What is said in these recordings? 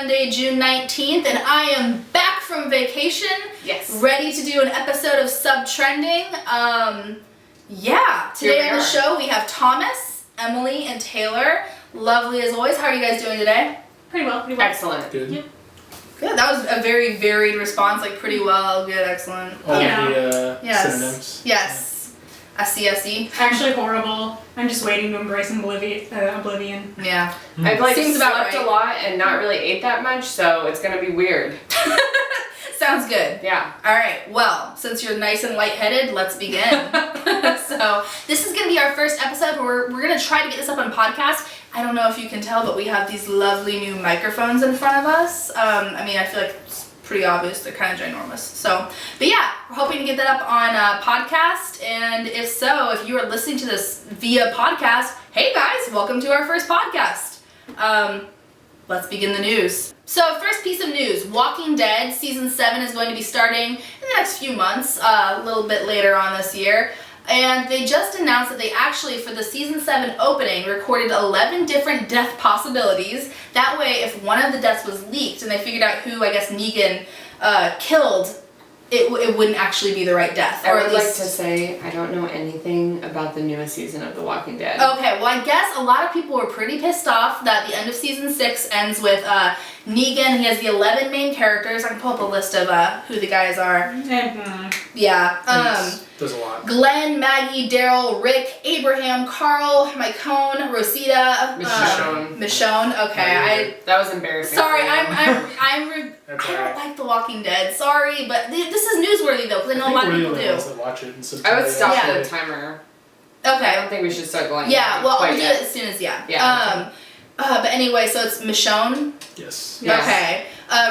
Sunday, June 19th, and I am back from vacation. Yes. Ready to do an episode of Sub-Trending. Today on the show we have Thomas, Emily, and Taylor. Lovely as always. How are you guys doing today? Pretty well. Excellent. Good. Yep. Good. That was a very varied response. Like pretty well, good, excellent. All the synonyms. Yes. I see. Actually horrible. I'm just waiting to embrace oblivion. Yeah. I've Seems about slept right. a lot and not really ate that much, so it's gonna be weird. Sounds good. Yeah. All right. Well, since you're nice and lightheaded, let's begin. So this is going to be our first episode where we're going to try to get this up on podcast. I don't know if you can tell, but we have these lovely new microphones in front of us. I feel like it's pretty obvious. They're kind of ginormous. So, but yeah, we're hoping to get that up on podcast. And if so, if you are listening to this via podcast, hey guys, welcome to our first podcast. Let's begin the news. So first piece of news, Walking Dead Season 7 is going to be starting in the next few months, a little bit later on this year. And they just announced that they actually, for the Season 7 opening, recorded 11 different death possibilities. That way, if one of the deaths was leaked and they figured out who, I guess, Negan killed, it wouldn't actually be the right death. I would like to say I don't know anything about the newest season of The Walking Dead. Okay, well I guess a lot of people were pretty pissed off that the end of Season 6 ends with Negan. He has the 11 main characters. I can pull up a list of who the guys are. Yeah. There's a lot. Glenn, Maggie, Daryl, Rick, Abraham, Carl, Mycone, Rosita, Michonne. Okay, that was embarrassing. Sorry, I That's don't alright. like The Walking Dead. Sorry, but this is newsworthy though, because I know a lot of people We're the do. ones that watch it and I would stop Yeah. the timer. I Okay. don't think we should start going. Yeah. Well, quite we'll do yet. it as soon as Yeah. But anyway, so it's Michonne. Yes. Yes. Okay.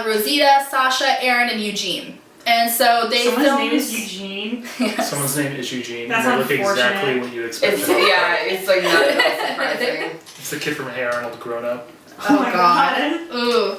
Rosita, Sasha, Aaron, and Eugene. And so they Someone's filmed... name is Eugene. Yes. Someone's name is Eugene. That's and they look unfortunate. exactly what you expect. It's it's like not at all surprising. It's the kid from Hey Arnold grown up. Oh my god. Ooh.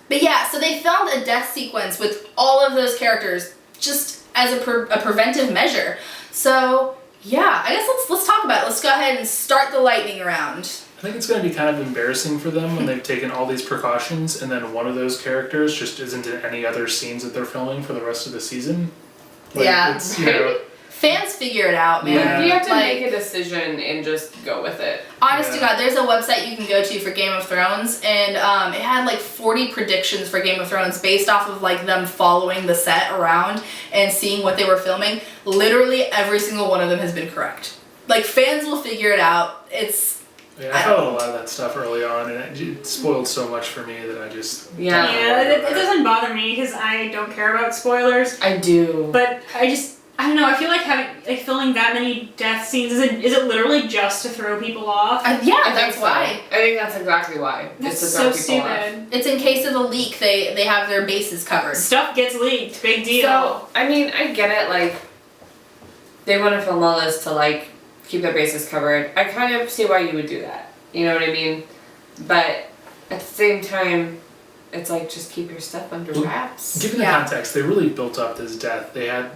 But yeah, so they filmed a death sequence with all of those characters just as a preventive measure. So yeah, I guess let's talk about it. Let's go ahead and start the lightning round. I think it's going to be kind of embarrassing for them when they've taken all these precautions and then one of those characters just isn't in any other scenes that they're filming for the rest of the season. Yeah. It's, you know, Fans figure it out, man. Yeah. You have to Like, make a decision and just go with it. honest to Yeah. God, there's a website you can go to for Game of Thrones, and it had like 40 predictions for Game of Thrones based off of like them following the set around and seeing what they were filming. Literally every single one of them has been correct. Like fans will figure it out. I felt a lot of that stuff early on, and it spoiled so much for me that I just... Yeah. Yeah, it doesn't bother me because I don't care about spoilers. I do. But I don't know. I feel like filming that many death scenes is it literally just to throw people off? Yeah, I think that's so. why. I think that's exactly why. That's It's to throw so people off. stupid. It's in case of a leak, they have their bases covered. Stuff gets leaked. Big deal. So, I mean, I get it, like, they want to film all this to, like, keep their bases covered. I kind of see why you would do that. You know what I mean? But at the same time, it's like, just keep your stuff under wraps. Given the context, they really built up this death. They had,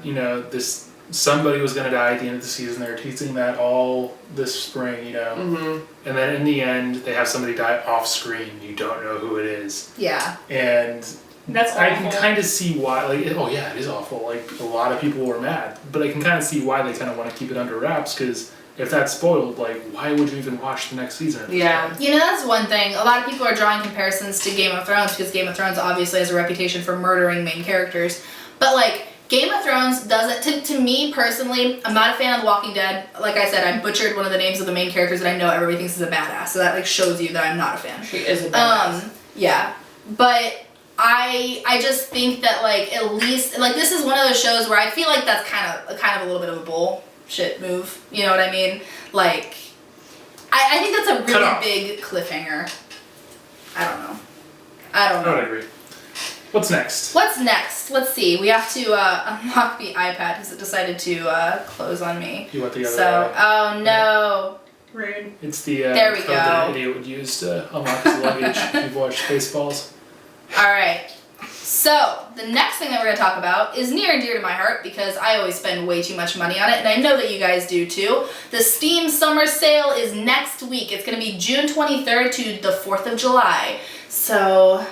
somebody was going to die at the end of the season. They were teasing that all this spring, Mm-hmm. And then in the end, they have somebody die off screen. You don't know who it is. Yeah. And That's awful. I can kind of see why, it is awful. Like, a lot of people were mad. But I can kind of see why they kind of want to keep it under wraps, because if that's spoiled, like, why would you even watch the next season? at this Yeah. point? That's one thing. A lot of people are drawing comparisons to Game of Thrones because Game of Thrones obviously has a reputation for murdering main characters. But, like, Game of Thrones doesn't, to me personally, I'm not a fan of The Walking Dead. Like I said, I butchered one of the names of the main characters that I know everybody thinks is a badass. So that, like, shows you that I'm not a fan. She is a badass. Yeah. But I just think that, like, at least, like, this is one of those shows where I feel like that's kind of a little bit of a bullshit move. You know what I mean? Like, I think that's a really big cliffhanger. I don't know. I would agree. What's next? What's next? Let's see. We have to unlock the iPad because it decided to close on me. You want the other So, oh no. Rude. It's the There we code go. that an idiot would use to unlock his luggage if you've watched Spaceballs. Alright. So, the next thing that we're going to talk about is near and dear to my heart because I always spend way too much money on it, and I know that you guys do too. The Steam Summer Sale is next week. It's going to be June 23rd to the 4th of July. So,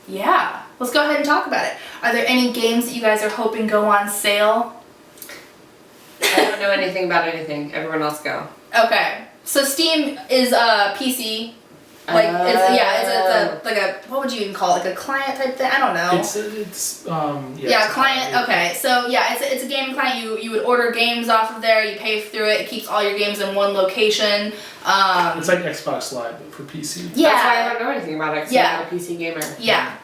yeah. Let's go ahead and talk about it. Are there any games that you guys are hoping go on sale? I don't know anything about anything. Everyone else go. Okay. So Steam is a PC. Like it's a like a what would you even call it? Like a client type thing? I don't know. It's client. Okay, so yeah, it's a gaming client. You would order games off of there. You pay through it. It keeps all your games in one location. It's like Xbox Live but for PC. Yeah. That's why I don't know anything about it. 'Cause I'm not a PC gamer. Yeah.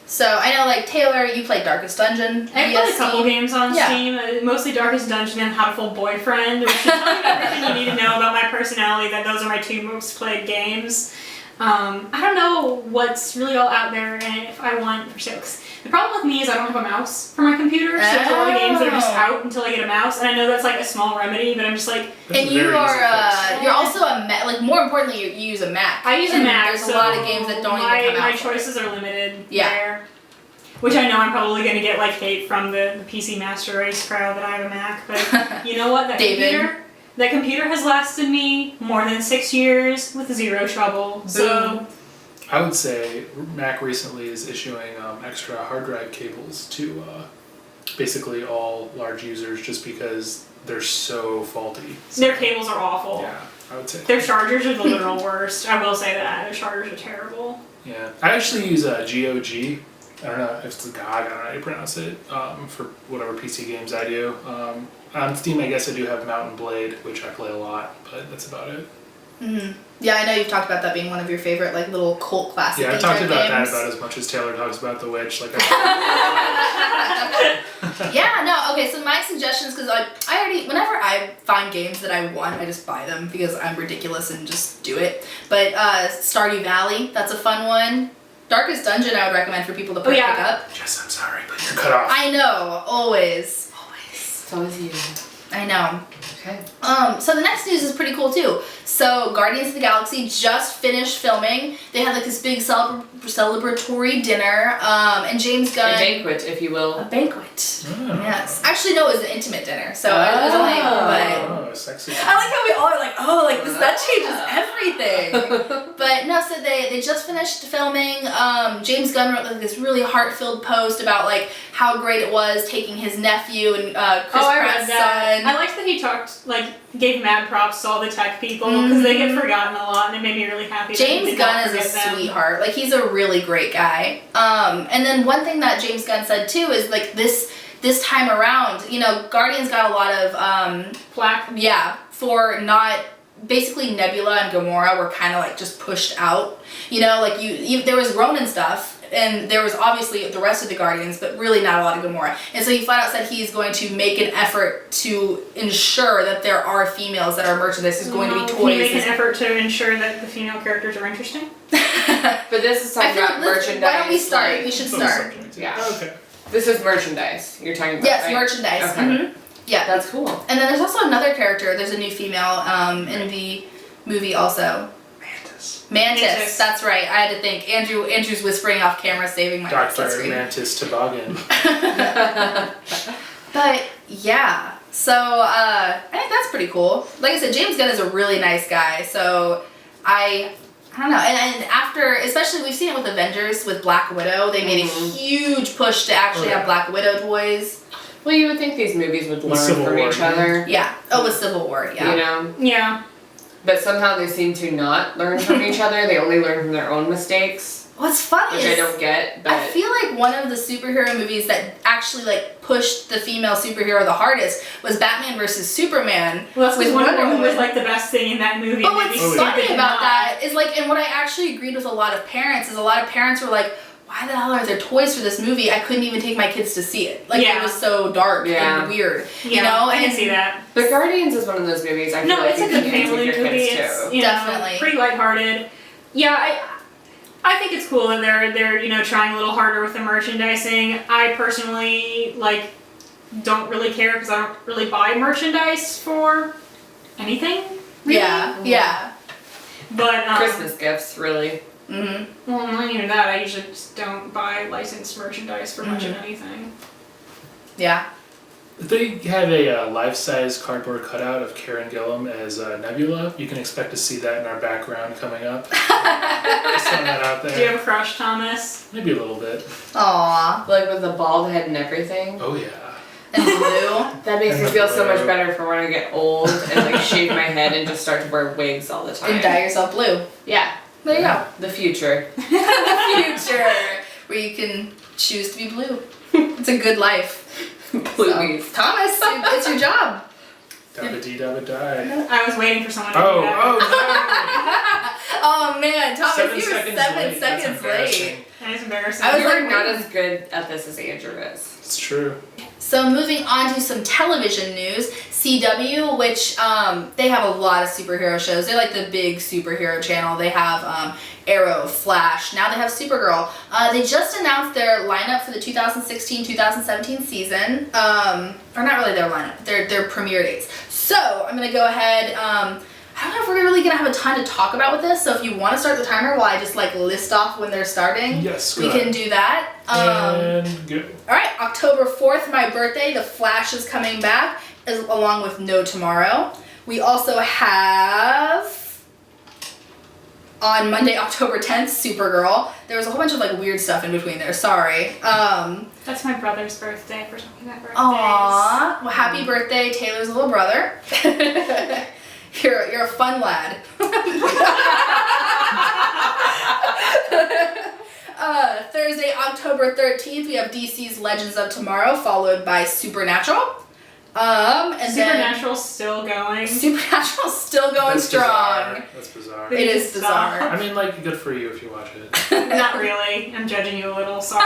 So I know, like Taylor, you played Darkest Dungeon. I played a couple games on Yeah. Steam, mostly Darkest Dungeon and How to Full Boyfriend, which should tell you everything you need to know about my personality. That those are my 2 most played games. I don't know what's really all out there and if I want for sales. The problem with me is I don't have a mouse for my computer, so there's a lot of games that are just out until I get a mouse, and I know that's like a small remedy, but I'm just like. And you are you're also a Mac. Like more importantly, you use a Mac. I use a Mac. There's a lot of games that don't even come out. My choices are limited. Yeah. There. Which I know I'm probably going to get like hate from the PC Master Race crowd that I have a Mac, but you know what? That computer has lasted me more than 6 years with 0 trouble. Boom. So I would say Mac recently is issuing extra hard drive cables to basically all large users just because they're so faulty. So, their cables are awful. Yeah, I would say. Their chargers are the literal worst. I will say that. Their chargers are terrible. Yeah. I actually use GOG. I don't know if it's the GOG, I don't know how you pronounce it, for whatever PC games I do. On Steam, I guess I do have Mountain Blade, which I play a lot, but that's about it. Mm-hmm. Yeah, I know you've talked about that being one of your favorite, like, little cult classic Yeah, I talked about games. that about as much as Taylor talks about The Witch. Like, yeah, no, okay, so my suggestions, because whenever I find games that I want, I just buy them because I'm ridiculous and just do it. But Stardew Valley, that's a fun one. Darkest Dungeon I would recommend for people to pick up. Jess, I'm sorry, but you're cut off. I know, always. It's always you. I know. Okay. So the next news is pretty cool too. So Guardians of the Galaxy just finished filming. They had like this big celebratory dinner, and James Gunn. A banquet, if you will. A banquet. Oh. Yes. Actually, no, it was an intimate dinner. So it was only. But Oh, sexy. I like how we all are like, oh, like this, that changes everything. But no, so they just finished filming. James Gunn wrote like this really heart-filled post about like how great it was taking his nephew and Chris Pratt's son. I liked that he gave mad props to all the tech people because they get forgotten a lot, and it made me really happy. James Gunn is a sweetheart. Like he's a really great guy. And then one thing that James Gunn said too is like this time around, you know, Guardians got a lot of flack. Yeah, for not. Basically, Nebula and Gamora were kind of like just pushed out. You know, like there was Ronan stuff, and there was obviously the rest of the Guardians, but really not a lot of Gamora. And so he flat out said he's going to make an effort to ensure that there are females that are merchandise. There's going to be toys. Can you make an effort to ensure that the female characters are interesting? But this is talking about merchandise. Why don't we start? Like, we should start. Yeah. Okay. This is merchandise you're talking about, yes, right? merchandise. Okay. Mm-hmm. Yeah. That's cool. And then there's also another character. There's a new female in the movie also. Mantis. That's right. I had to think. Andrew's whispering off camera, saving my Dr. Mantis Toboggan. But yeah, so I think that's pretty cool. Like I said, James Gunn is a really nice guy. So I don't know. And after, especially we've seen it with Avengers with Black Widow. They made a huge push to actually have Black Widow toys. Well, you would think these movies would learn from each other. Yeah. Oh, with Civil War. Yeah. You know. Yeah. But somehow they seem to not learn from each other. They only learn from their own mistakes. What's funny which is I don't get. But I feel like one of the superhero movies that actually like pushed the female superhero the hardest was Batman versus Superman. Well, that's with because Wonder Woman was like the best thing in that movie. But what's funny stupid about that is like, and what I actually agreed with a lot of parents is a lot of parents were like, why the hell are there toys for this movie? I couldn't even take my kids to see it. Like it was so dark and weird. You know? I can see that. But Guardians is one of those movies I feel like it's a good family movie. It's definitely pretty lighthearted. Yeah, I think it's cool that they're trying a little harder with the merchandising. I personally don't really care because I don't really buy merchandise for anything. Really. Yeah. But Christmas gifts, really. Mm-hmm. Well, not even that. I usually just don't buy licensed merchandise for much of anything. Yeah. They have a life-size cardboard cutout of Karen Gillan as Nebula. You can expect to see that in our background coming up. Just throwing that out there. Do you have a crush, Thomas? Maybe a little bit. Aww. Like with the bald head and everything. Oh yeah. And blue. That makes And me the feel so much blue. better for when I get old and like shave my head and just start to wear wigs all the time. And dye yourself blue. Yeah, There you go. the future. The future. Where you can choose to be blue. It's a good life. Blueies. Thomas, it's your job. Dabba dee dabba die. I was waiting for someone to do Oh, that. Oh man, Thomas, 7 you were seconds 7 late. That's seconds late. embarrassing. That is embarrassing. I was You're like, not as good at this as Andrew is. It's true. So moving on to some television news, CW, which they have a lot of superhero shows. They're like the big superhero channel. They have Arrow, Flash. Now they have Supergirl. They just announced their lineup for the 2016-2017 season. Or not really their lineup, their premiere dates. So I'm gonna go ahead. I don't know if we're really gonna have a ton to talk about with this. So if you want to start the timer while I just like list off when they're starting, Yes, we go can ahead. do that. And go. All right, October 4th, my birthday, The Flash is coming back, along with No Tomorrow. We also have, on Monday, October 10th, Supergirl. There was a whole bunch of like weird stuff in between there, sorry. That's my brother's birthday for talking about birthdays. Aww, well happy birthday, Taylor's little brother. You're a fun lad. Thursday, October 13th, we have DC's Legends of Tomorrow, followed by Supernatural. And Supernatural's still going. then Supernatural's still going That's strong. Bizarre. That's bizarre. It is bizarre. I mean, like, good for you if you watch it. Not really. I'm judging you a little. Sorry.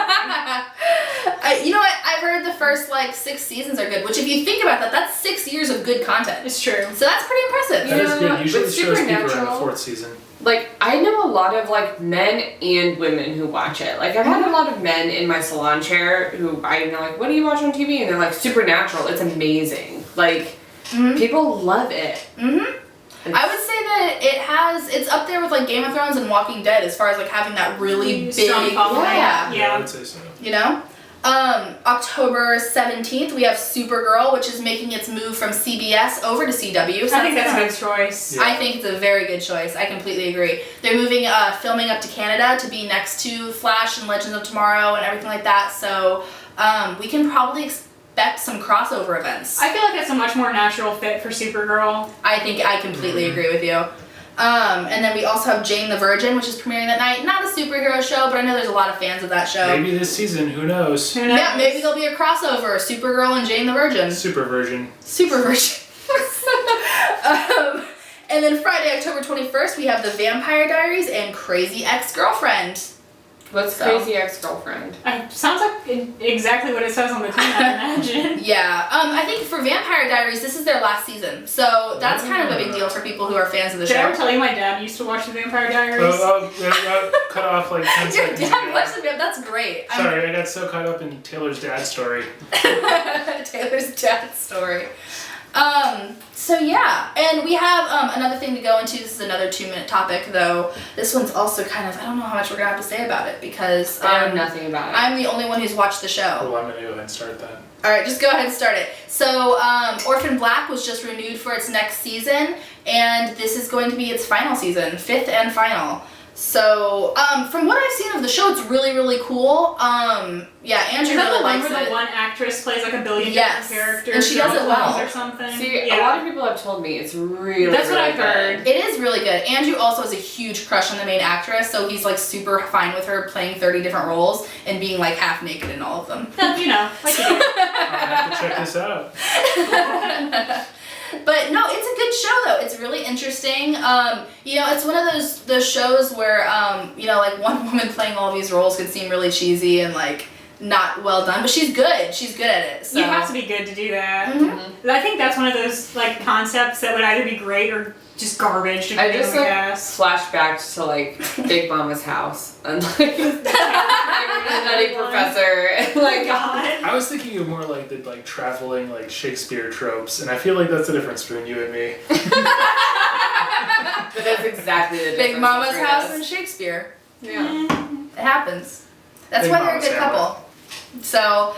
You know what? I've heard the first like 6 seasons are good, which if you think about that, that's 6 years of good content. It's true. So that's pretty impressive. That is Yeah, good. Usually with the shows peak around the Supernatural- 4th season. Like, I know a lot of, like, men and women who watch it. Like, I've had a lot of men in my salon chair who I'm like, what do you watch on TV? And they're like, Supernatural. It's amazing. Like, people love it. Mm-hmm. I would say that it's up there with like Game of Thrones and Walking Dead as far as like having that really big, Strong following. yeah, Yeah. I would say so. you know. October 17th, we have Supergirl, which is making its move from CBS over to CW. So I think that's a good choice. Yeah. I think it's a very good choice. I completely agree. They're moving, filming up to Canada to be next to Flash and Legends of Tomorrow and everything like that. So we can probably expect some crossover events. I feel like that's a much more natural fit for Supergirl. I think I completely agree with you. And then we also have Jane the Virgin, which is premiering that night. Not a superhero show, but I know there's a lot of fans of that show. Maybe this season, who knows? Who knows? Yeah, maybe there'll be a crossover. Supergirl and Jane the Virgin. Super version. Super Virgin. And then Friday, October 21st, we have The Vampire Diaries and Crazy Ex-Girlfriend. What's So. Crazy Ex-Girlfriend? Sounds like exactly what it says on the tin, I imagine. Yeah, I think for Vampire Diaries, this is their last season. So that's kind of a big deal for people who are fans of the Did I ever show. tell you my dad used to watch The Vampire Diaries? Cut off like 10 Your seconds dad ago. watched the That's great. I'm- Sorry, I got so caught up in Taylor's dad story. Taylor's dad's story. So yeah, and we have another thing to go into. This is another 2-minute topic, though. This one's also kind of, I don't know how much we're gonna have to say about it because I know nothing about it. I'm the only one who's watched the show. Well, I'm gonna go ahead and start that. All right, just go ahead and start it. So Orphan Black was just renewed for its next season, and this is going to be its final season, 5th and final. So from what I've seen of the show, it's really, really cool. Yeah, Andrew Is that really the one likes where it. the one actress plays like a billion Yes, different characters? and she does it well. Or something? See, yeah. a lot of people have told me it's really, That's what really I've heard. It is really good. Andrew also has a huge crush on the main actress, so he's like super fine with her playing 30 different roles and being like half naked in all of them. You know, like you do. I'll have to check this out. But no, it's a good show though. It's really interesting. You know, it's one of those shows where you know, like one woman playing all these roles could seem really cheesy and like not well done, but she's good. She's good at it. So. You have to be good to do that. Mhm. I think that's one of those like concepts that would either be great or just garbage. I just like guess. flashbacked to like Big Mama's house and like the Nutty Professor and like God. I was thinking of more like the like traveling like Shakespeare tropes, and I feel like that's the difference between you and me. But that's exactly the difference. Big Mama's between House us. and Shakespeare. Yeah. It happens. That's Big why they're a Mama's good Hamlet. couple. So,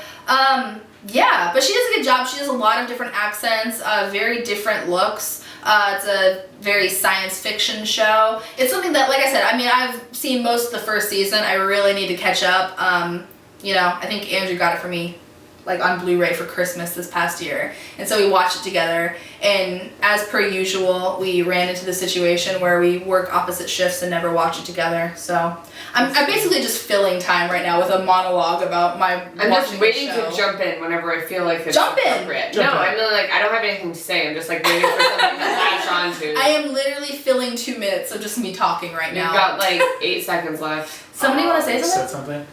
Yeah, but she does a good job. She does a lot of different accents, very different looks. It's a very science fiction show. It's something that, like I said, I mean, I've seen most of the first season. I really need to catch up. You know, I think Andrew got it for me, like on Blu-ray for Christmas this past year. And so we watched it together. And as per usual, we ran into the situation where we work opposite shifts and never watch it together. So I'm basically just filling time right now with a monologue about my I'm watching just waiting the show. to jump in whenever I feel like it's Jump in! appropriate. Jump No, in. I'm really like, I don't have anything to say. I'm just like waiting for something to latch onto. I am literally filling 2 minutes of just me talking right You've now. got like 8 seconds left. Somebody want to say Said something? something?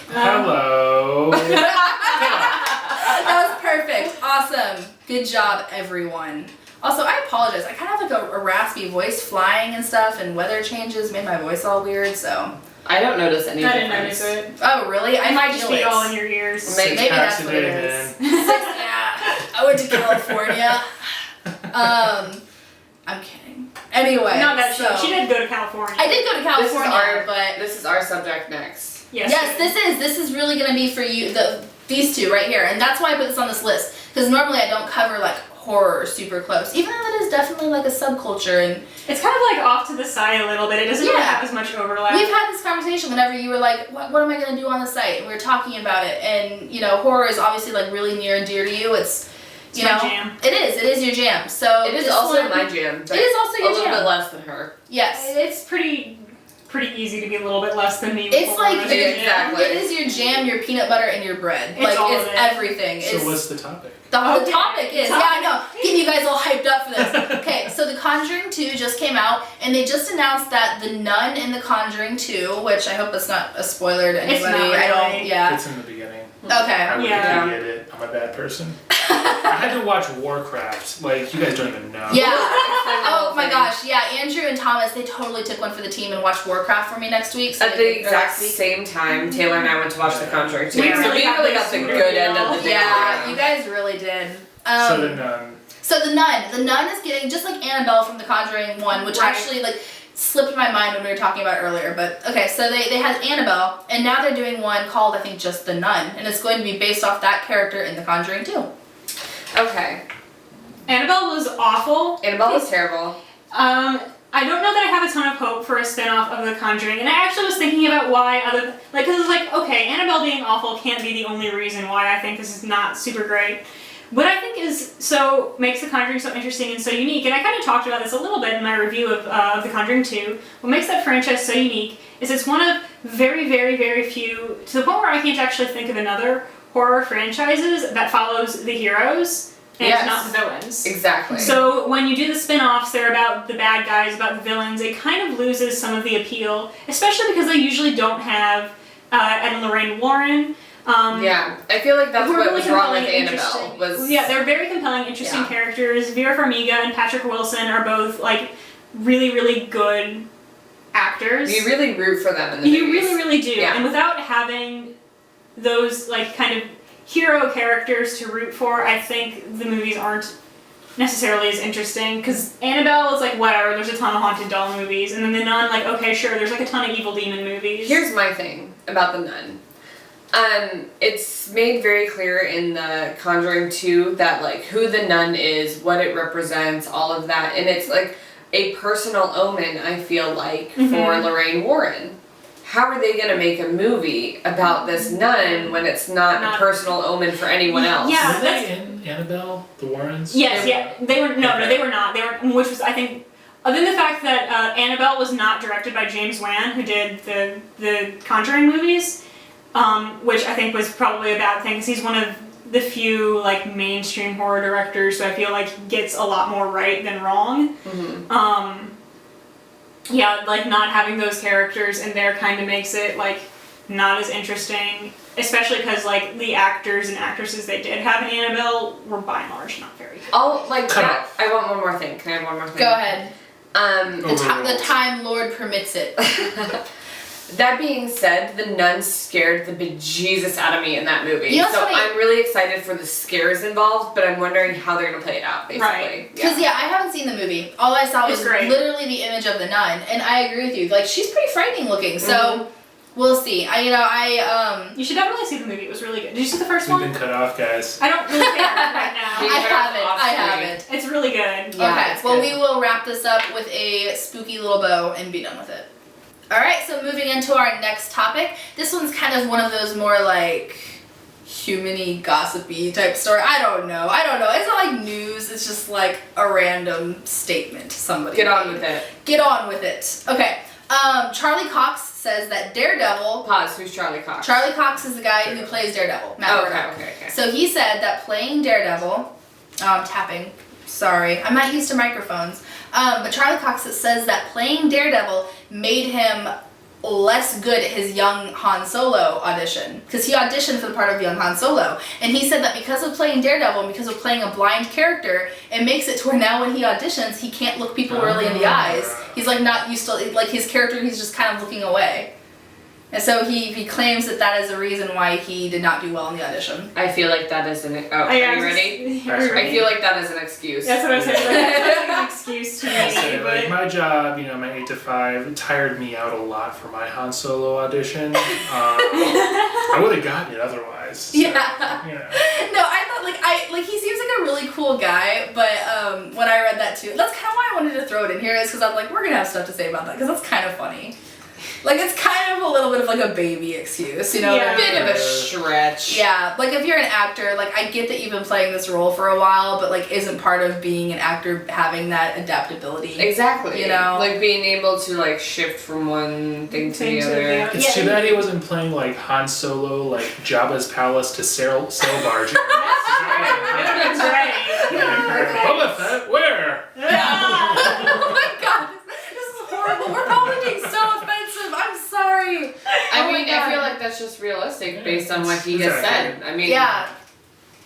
Hello. That was perfect. Awesome. Good job, everyone. Also, I apologize. I kind of have like a raspy voice, flying and stuff, and weather changes made my voice all weird, so. I don't notice any I didn't difference. notice it. Oh, really? It might feel just be it. all in your ears. Maybe that's what it is. Yeah. I went to California. I'm kidding. Anyway. Not that so. she did go to California. I did go to California, but. This is our subject next. Yes, this is really gonna be for you, these two right here, and that's why I put this on this list, because normally I don't cover like horror super close, even though that is definitely like a subculture, and It's kind of like off to the side a little bit. It doesn't really Yeah. have as much overlap. we've had this conversation whenever you were like, what am I gonna do on the site, and we were talking about it, and you know, horror is obviously like really near and dear to you. It's you my know, jam. it is your jam. So It is this also one- my jam. But It is also your a little jam. bit less than her. Yes. It's pretty easy to be a little bit less than me. It's like before. Exactly. It is your jam, your peanut butter, and your bread. It's like all it's of it. everything. So It's what's the topic? the Okay. topic is yeah, I know. Getting you guys all hyped up for this. Okay, so The Conjuring 2 just came out, and they just announced that The Nun in The Conjuring 2, which I hope that's not a spoiler to It's anybody. not I don't. really. Yeah. It's in the beginning. Okay. I would Yeah. get it. I'm a bad person. I had to watch Warcraft. Like, you guys don't even know. Yeah. Explain the Oh whole my thing. gosh. Yeah. Andrew and Thomas, they totally took one for the team and watched Warcraft for me next week. So At they the could- exact same time, Taylor and I went to watch The Conjuring too. We So really we got really this got the super good end of deal. the day. Yeah, you guys really did. So the Nun. So The Nun is getting, just like Annabelle from The Conjuring 1, which Right. actually like slipped my mind when we were talking about it earlier, but okay, so they had Annabelle, and now they're doing one called, I think, just The Nun, and it's going to be based off that character in The Conjuring 2. Okay. Annabelle was awful. Annabelle was terrible. I don't know that I have a ton of hope for a spin-off of The Conjuring, and I actually was thinking about why because it's like, okay, Annabelle being awful can't be the only reason why I think this is not super great. What I think makes The Conjuring so interesting and so unique, and I kind of talked about this a little bit in my review of The Conjuring 2, what makes that franchise so unique is it's one of very, very, very few, to the point where I can't actually think of another horror franchises that follows the heroes and Yes. not the villains. Exactly. So when you do the spin-offs, they're about the bad guys, about the villains. It kind of loses some of the appeal, especially because they usually don't have Ed and Lorraine Warren. Yeah, I feel like that's Who are what really was wrong with compelling, Annabelle. interesting. Was Yeah, they're very compelling, interesting Yeah. characters. Vera Farmiga and Patrick Wilson are both like really, really good actors. you really root for them in the You movies. really, really do. Yeah. And without having those like kind of hero characters to root for, I think the movies aren't necessarily as interesting. Because Annabelle is like, whatever, there's a ton of haunted doll movies. And then The Nun, like, okay, sure, there's like a ton of evil demon movies. Here's my thing about The Nun. It's made very clear in The Conjuring 2 that like who the nun is, what it represents, all of that, and it's like a personal omen, I feel like, for Mhm. Lorraine Warren. How are they gonna make a movie about this nun when it's not a Not- personal omen for anyone else? Yeah. Were that's- they in Annabelle, the Warrens? Yes, They yeah. They were, no, Okay. they were not. They were, which was, I think, other than the fact that Annabelle was not directed by James Wan, who did the Conjuring movies, which I think was probably a bad thing, because he's one of the few like mainstream horror directors who I feel like gets a lot more right than wrong. Mm-hmm. Yeah, like not having those characters in there kind of makes it like not as interesting, especially because like the actors and actresses they did have in Annabelle were by and large not very good. Oh, like Cut that. off. I want one more thing. Can I have one more thing? Go ahead. Overruled. The Time Lord permits it. That being said, the nun scared the bejesus out of me in that movie. You know what's so funny? I'm really excited for the scares involved, but I'm wondering how they're gonna play it out, basically. Right. Because I haven't seen the movie. All I saw was It's great. literally the image of the nun, and I agree with you. Like she's pretty frightening looking. So we'll see. I You should definitely see the movie. It was really good. Did you see the first We've one? been cut off, guys. I don't really care right now. I haven't. It's really good. Yeah, Okay, it's well, good. we will wrap this up with a spooky little bow and be done with it. Alright, so moving into our next topic. This one's kind of one of those more like human-y, gossipy type story. I don't know. It's not like news, it's just like a random statement somebody Get on made. with it. Get on with it. Okay, Charlie Cox says that Daredevil... Pause. Who's Charlie Cox? Charlie Cox is the guy who plays Daredevil, Matt Murdock. Okay. So he said that playing Daredevil, tapping, sorry, I'm not used to microphones, but Charlie Cox says that playing Daredevil made him less good at his young Han Solo audition, because he auditioned for the part of young Han Solo, and he said that because of playing Daredevil and because of playing a blind character, it makes it to where now when he auditions, he can't look people really in the eyes. He's like not used to, like his character, he's just kind of looking away. And so he claims that is the reason why he did not do well in the audition. I feel like that is an. Oh, are you ready? I feel like that is an excuse. That's what I was saying. That's like an excuse to me. So, like, But my job, my 8 to 5, tired me out a lot for my Han Solo audition. I would have gotten it otherwise. So, Yeah. Yeah. No, I thought he seems like a really cool guy, but when I read that too, that's kind of why I wanted to throw it in here, is because I'm like, we're gonna have stuff to say about that, because that's kind of funny. Like, it's kind of a little bit of like a baby excuse, you know? Yeah. what I mean? Bit of a stretch. Yeah, like if you're an actor, like I get that you've been playing this role for a while, but like isn't part of being an actor having that adaptability? Exactly. You know? Like being able to like shift from one thing to the other. It's too bad he wasn't playing like Han Solo, like Jabba's palace to sail barge. That's right. Boba Fett, where? Oh my god, this is horrible. We're probably being so offensive. I'm sorry. I Oh my mean, God. I feel like that's just realistic based on what he has said. I mean, Yeah.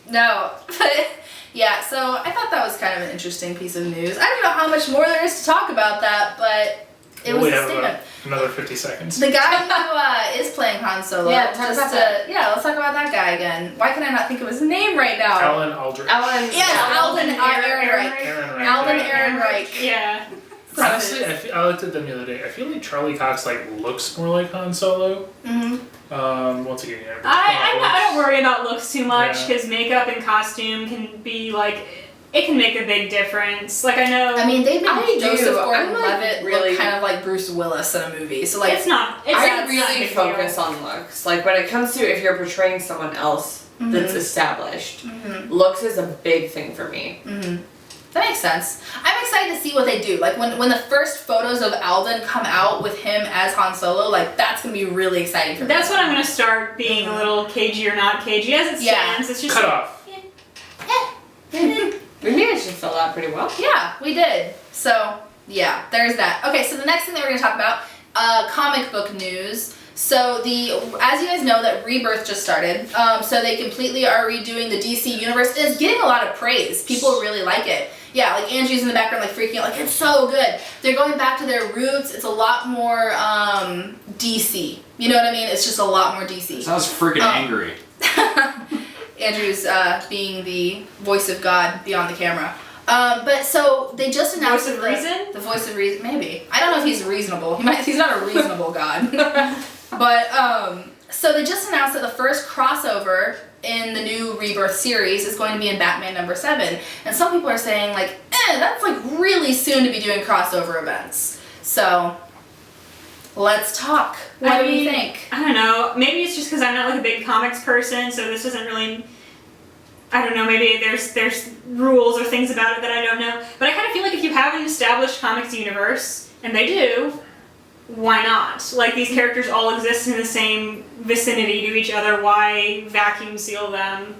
No. But yeah, so I thought that was kind of an interesting piece of news. I don't know how much more there is to talk about that, but it was we a have statement. another 50 seconds. The guy who is playing Han Solo. Yeah, talk about that. Yeah, let's talk about that guy again. Why can I not think of his name right now? Alan Aldrich. Yes, Alden Ehrenreich. Aaron Reich. Alden Yeah. Ehrenreich. Yeah. Honestly, I looked at them the other day. I feel like Charlie Cox like looks more like Han Solo. Mm-hmm. Once again, yeah. I don't worry about looks too much, Yeah. because makeup and costume can be like, it can make a big difference. Like I know. I mean, they've I made do. Joseph I'm, like, Gordon-Levitt really- look kind of like Bruce Willis in a movie. So like, it's not. It's I not a really big focus deal. on looks. Like when it comes to if you're portraying someone else that's established, Mhm. looks is a big thing for me. That makes sense. I'm excited to see what they do. Like when the first photos of Alden come out with him as Han Solo, like that's gonna be really exciting for me. That's when I'm gonna start being a little cagey or not cagey. As it Yeah. stands, it's just Cut off. We managed to fill out pretty well. Yeah, we did. So yeah, there's that. Okay, so the next thing that we're gonna talk about, comic book news. So as you guys know, that Rebirth just started. So they completely are redoing the DC universe. It's getting a lot of praise. People really like it. Yeah, like Angie's in the background, like freaking out, like it's so good. They're going back to their roots. It's a lot more DC. You know what I mean? It's just a lot more DC. Sounds freaking angry. Andrew's being the voice of God beyond the camera. But so they just announced Voice of the reason? The voice of reason, maybe. I don't know if he's reasonable. He's not a reasonable God. But so they just announced that the first crossover in the new Rebirth series is going to be in Batman #7, and some people are saying like, that's like really soon to be doing crossover events. So let's talk. What do you think? I don't know. Maybe it's just because I'm not like a big comics person, so this doesn't really. I don't know. Maybe there's rules or things about it that I don't know. But I kind of feel like if you have an established comics universe, and they do, why not? Like these characters all exist in the same vicinity to each other. Why vacuum seal them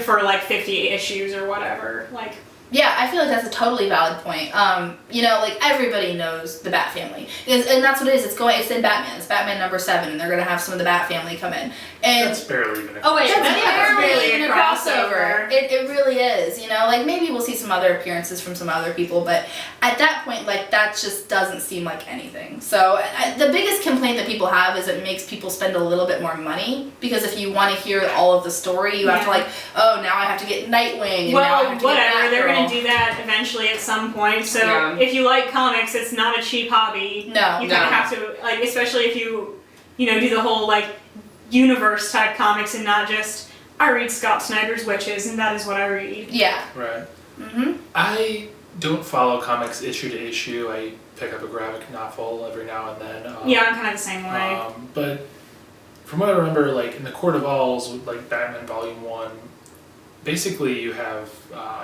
for like 50 issues or whatever? Like. Yeah, I feel like that's a totally valid point. Like everybody knows the Bat family, and that's what it is. It's in Batman. It's Batman #7, and they're gonna have some of the Bat family come in. And That's barely even a Oh wait, that's that's barely really even a crossover. It really is. Like maybe we'll see some other appearances from some other people, but at that point, like that just doesn't seem like anything. So the biggest complaint that people have is it makes people spend a little bit more money, because if you want to hear all of the story, you have to like, oh, now I have to get Nightwing, and now I have to whatever. get They're Batgirl. gonna do that eventually at some point. So Yeah. if you like comics, it's not a cheap hobby. No, You no. kind of have to, like, especially if you do the whole like universe type comics and not just I read Scott Snyder's Witches and that is what I read. Yeah. Right. Mm-hmm. I don't follow comics issue to issue. I pick up a graphic novel every now and then. Yeah, I'm kind of the same way. But from what I remember, like in the Court of Owls, with like Batman Volume 1, basically you have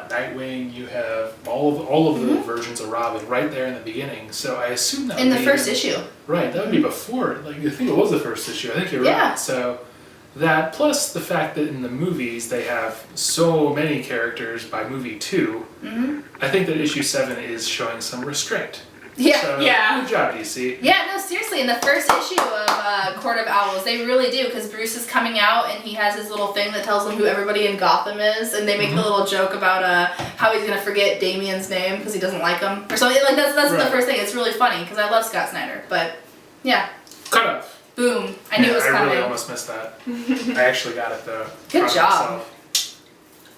Nightwing, you have all of the versions of Robin right there in the beginning. So I assume that In would the be first issue. Right, that would be before. Like I think it was the first issue. I think you're Yeah. right. So that plus the fact that in the movies they have so many characters by movie 2, I think that issue 7 is showing some restraint. Yeah. So, Yeah. Good job, DC. Yeah, no, seriously, in the first issue of Court of Owls, they really do, because Bruce is coming out and he has his little thing that tells him who everybody in Gotham is, and they make the little joke about how he's gonna forget Damien's name because he doesn't like him, or something. Like that's Right. the first thing. It's really funny because I love Scott Snyder, but yeah, Cut off. boom, I knew it was I coming. really almost missed that. I actually got it though. Good Proud of job. myself.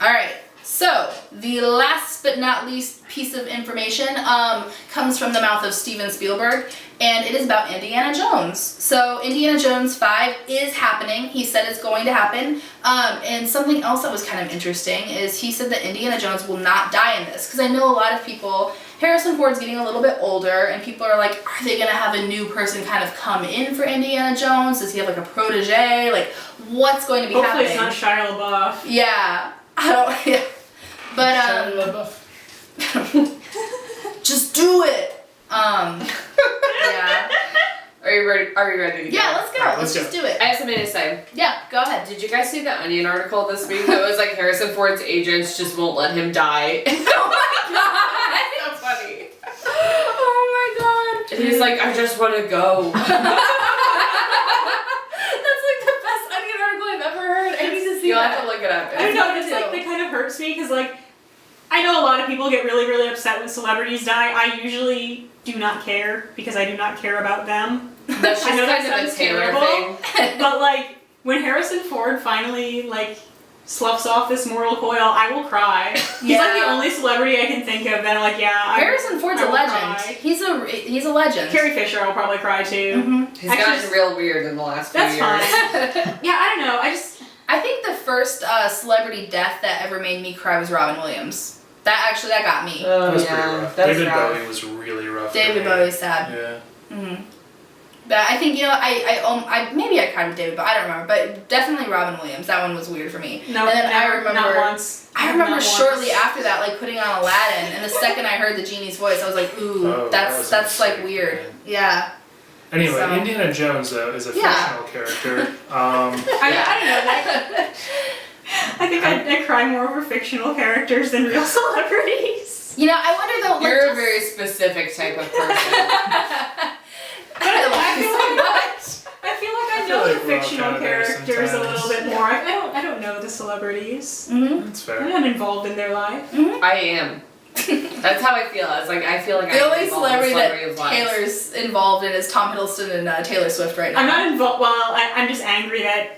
All right. So the last but not least piece of information comes from the mouth of Steven Spielberg, and it is about Indiana Jones. So Indiana Jones 5 is happening. He said it's going to happen. And something else that was kind of interesting is he said that Indiana Jones will not die in this, because I know a lot of people. Harrison Ford's getting a little bit older, and people are like, are they gonna have a new person kind of come in for Indiana Jones? Does he have like a protege? Like, what's going to be Hopefully happening? it's not Shia LaBeouf. Yeah, I don't. Yeah. But Shia LaBeouf. just do it. Yeah. Are you ready? Are you ready to go? Yeah, let's go. Alright, let's let's just do it. I have something to say. Yeah, go ahead. Did you guys see the Onion article this week that was like Harrison Ford's agents just won't let him die? Oh my god. So funny. Oh my god. And he's like, I just want to go. That's like the best Onion article I've ever heard. I need to see You'll that. have to look it up. I don't know, me it's too. like that kind of hurts me because like I know a lot of people get really, really upset when celebrities die. I usually do not care because I do not care about them. That's just I know that kind of a sounds Taylor terrible. thing. But like when Harrison Ford finally like sloughs off this mortal coil, I will cry. He's like the Yeah. only celebrity I can think of that I'm like, yeah. Harrison Ford's I a will legend. cry. He's a legend. Carrie Fisher, I'll probably cry too. Mhm. He's Actually, gotten real weird in the last few That's years. fine. Yeah, I don't know. I think the first celebrity death that ever made me cry was Robin Williams. That got me. Oh, That was pretty yeah. rough. That's David rough. Bowie was really rough. for David me. Bowie's sad. Yeah. Mm-hmm. But I think, I maybe I cried with David, but I don't remember. But definitely Robin Williams. That one was weird for me. No, and then I never, remember, not once. I remember Not shortly once. after that, like putting on Aladdin, and the second I heard the genie's voice, I was like, ooh, Oh, that was a that's like mistake, weird. man. Yeah. Anyway, So- Indiana Jones though is a Yeah. fictional character. I don't know. That, I think I cry more over fictional characters than real celebrities. I wonder though. You're a like, very specific type of person. I I feel like I feel know like the we're all fictional kind of there characters a little sometimes. bit more. I don't know the celebrities. Mm-hmm. That's I'm fair. not involved in their life. I am. That's how I feel. It's like I feel like The I'm only involved in celebrity celebrities' that lives. Taylor's involved in is Tom Hiddleston and Taylor Swift right now. I'm not involved. Well, I'm just angry that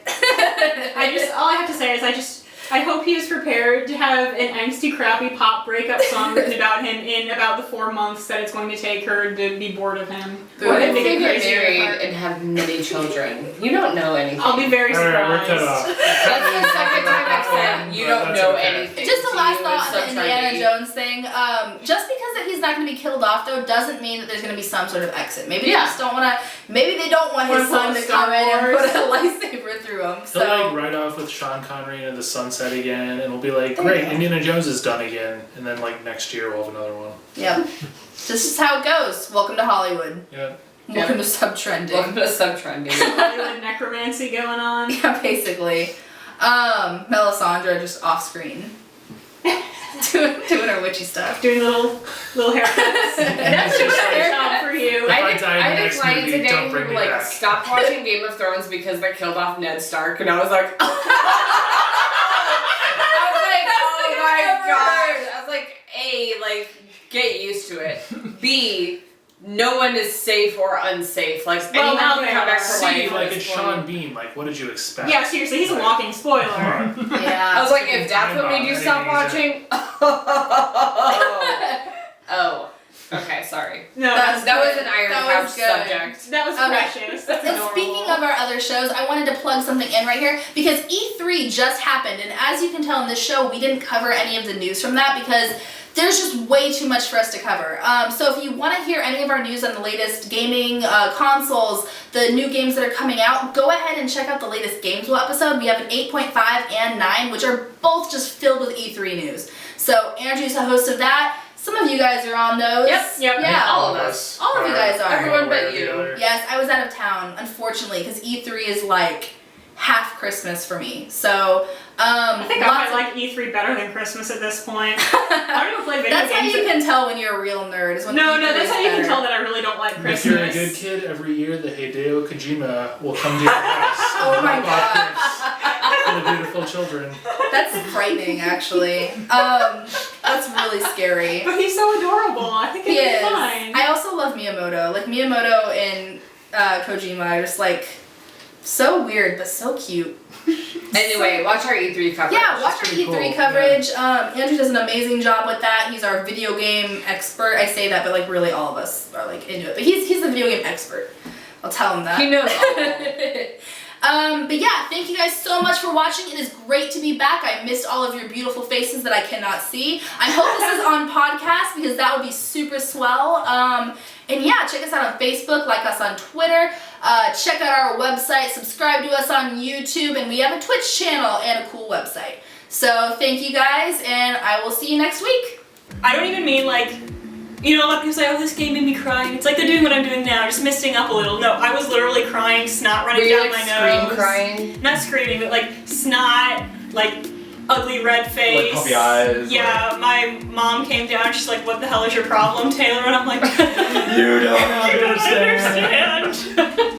all I have to say is I hope he is prepared to have an angsty, crappy pop breakup song written about him in about the 4 months that it's going to take her to be bored of him. What if Make they it get crazy with married her. and have many children? You don't know anything. I'll be very Alright, we're cut surprised. off. That's the second time I've said you But don't that's know okay. anything. Just a to last you thought is on the so Indiana trendy. Jones thing. Just because that he's not going to be killed off, though, doesn't mean that there's going to be some sort of exit. Maybe they Yeah. just don't want to. Maybe they don't want his Wanna son pull to a Star come in and Wars. put a lightsaber through him. They'll like So ride off with Sean Connery into the sunset again, and we'll be like, great, Indiana Jones is done again, and then like next year we'll have another one. yep, this is how it goes. Welcome to Hollywood. Yeah. Welcome to subtrending. Welcome to subtrending. Hollywood necromancy going on. Yeah, basically. Melisandre just off screen. doing her witchy stuff. Doing little haircuts. That's a just good like- job for you. If I I die in the had a next client movie, today don't bring who me like back. stopped watching Game of Thrones because they killed off Ned Stark, and I was like, I was like, oh my gosh. I was like, A, like, get used to it. B, no one is safe or unsafe. Like, Well, anyone now can they come back are. to See, life. like at it's this Sean point. Bean, like what did you expect? Yeah, seriously, he's a walking spoiler. Yeah. I was like, if that's what made you stop watching, oh. Okay, sorry. No, That That was an Iron That Couch was good. subject. that was Okay. precious. That's And adorable. speaking of our other shows, I wanted to plug something in right here because E3 just happened, and as you can tell in this show, we didn't cover any of the news from that because there's just way too much for us to cover. So if you want to hear any of our news on the latest gaming consoles, the new games that are coming out, go ahead and check out the latest Gameswell episode. We have an 8.5 and 9, which are both just filled with E3 news. So Andrew's the host of that. Some of you guys are on those. Yep. Yeah. All of us. All of you guys are. Everyone but you. Yes, I was out of town, unfortunately, because E3 is like half Christmas for me. So, I think I lots might like E3 better than Christmas at this point. I don't even play video that's how games. you can tell when you're a real nerd. Is when No, E3 that's is how you can better. tell that I really don't like Christmas. If you're a good kid, every year the Hideo Kojima will come to your house. Oh my God. For the beautiful children. That's frightening, actually. That's really scary. But he's so adorable. I think He it'd is. be fine. I also love Miyamoto. Like Miyamoto and Kojima are just like so weird but so cute. Anyway, watch our E3 coverage. Yeah, watch our pretty E3 cool, coverage. Andrew does an amazing job with that. He's our video game expert. I say that, but like really all of us are like into it. But he's the video game expert. I'll tell him that. He knows all. But yeah, thank you guys so much for watching. It is great to be back. I missed all of your beautiful faces that I cannot see. I hope this is on podcast because that would be super swell. And yeah, check us out on Facebook, like us on Twitter, check out our website, subscribe to us on YouTube, and we have a Twitch channel and a cool website. So thank you guys, and I will see you next week. I don't even mean like, you know, a lot of people say, oh, this game made me cry. It's like they're doing what I'm doing now, just misting up a little. No, I was literally crying, snot Were running you down like my nose. crying? Not screaming, but like snot, like ugly red face. Like puppy eyes. Yeah, my mom came down, she's like, what the hell is your problem, Taylor? And I'm like, You don't you don't understand. understand.